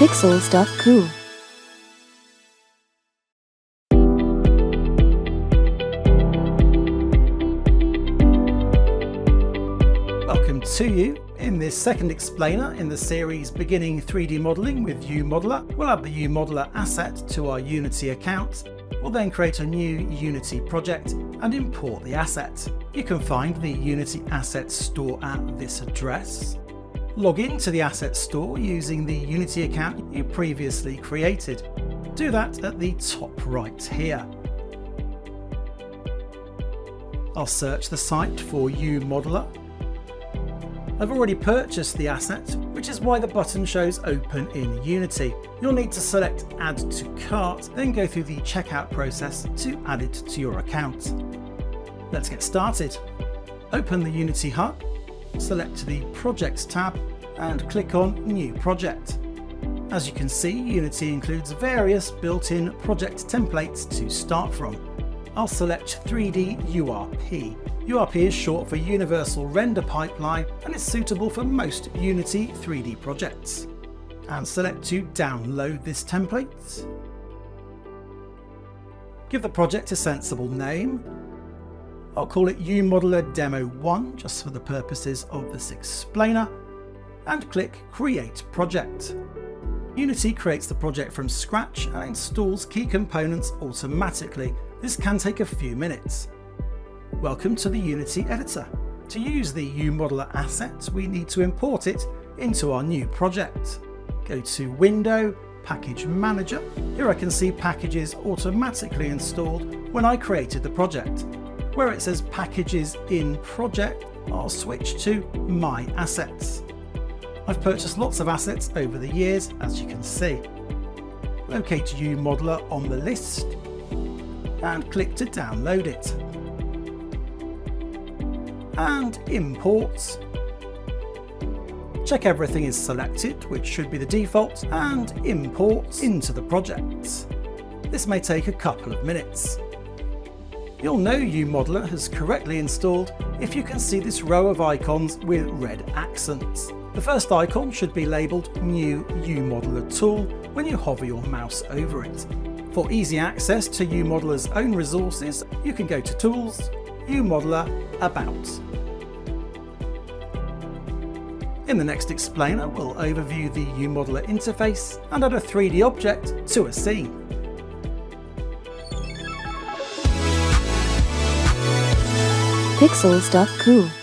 Pixels.cool. Welcome to you. In this second explainer in the series Beginning 3D Modeling with uModeler, we'll add the uModeler asset to our Unity account. We'll then create a new Unity project and import the asset. You can find the Unity asset store at this address. Log into the asset store using the Unity account you previously created. Do that at the top right here. I'll search the site for uModeler. I've already purchased the asset, which is why the button shows open in Unity. You'll need to select Add to Cart, then go through the checkout process to add it to your account. Let's get started. Open the Unity Hub, select the Projects tab and click on New Project. As you can see, Unity includes various built-in project templates to start from. I'll select 3D URP. URP is short for Universal Render Pipeline and is suitable for most Unity 3D projects. And select to download this template. Give the project a sensible name. I'll call it uModeler Demo 1 just for the purposes of this explainer, and click Create Project. Unity creates the project from scratch and installs key components automatically. This can take a few minutes. Welcome to the Unity editor. To use the uModeler asset, we need to import it into our new project. Go to Window, Package Manager. Here I can see packages automatically installed when I created the project. Where it says Packages in Project, I'll switch to My Assets. I've purchased lots of assets over the years, as you can see. Locate uModeler on the list and click to download it. And import. Check everything is selected, which should be the default, and import into the project. This may take a couple of minutes. You'll know uModeler has correctly installed if you can see this row of icons with red accents. The first icon should be labelled New uModeler Tool when you hover your mouse over it. For easy access to uModeler's own resources, you can go to Tools, uModeler, About. In the next explainer, we'll overview the uModeler interface and add a 3D object to a scene. Pixels.cool.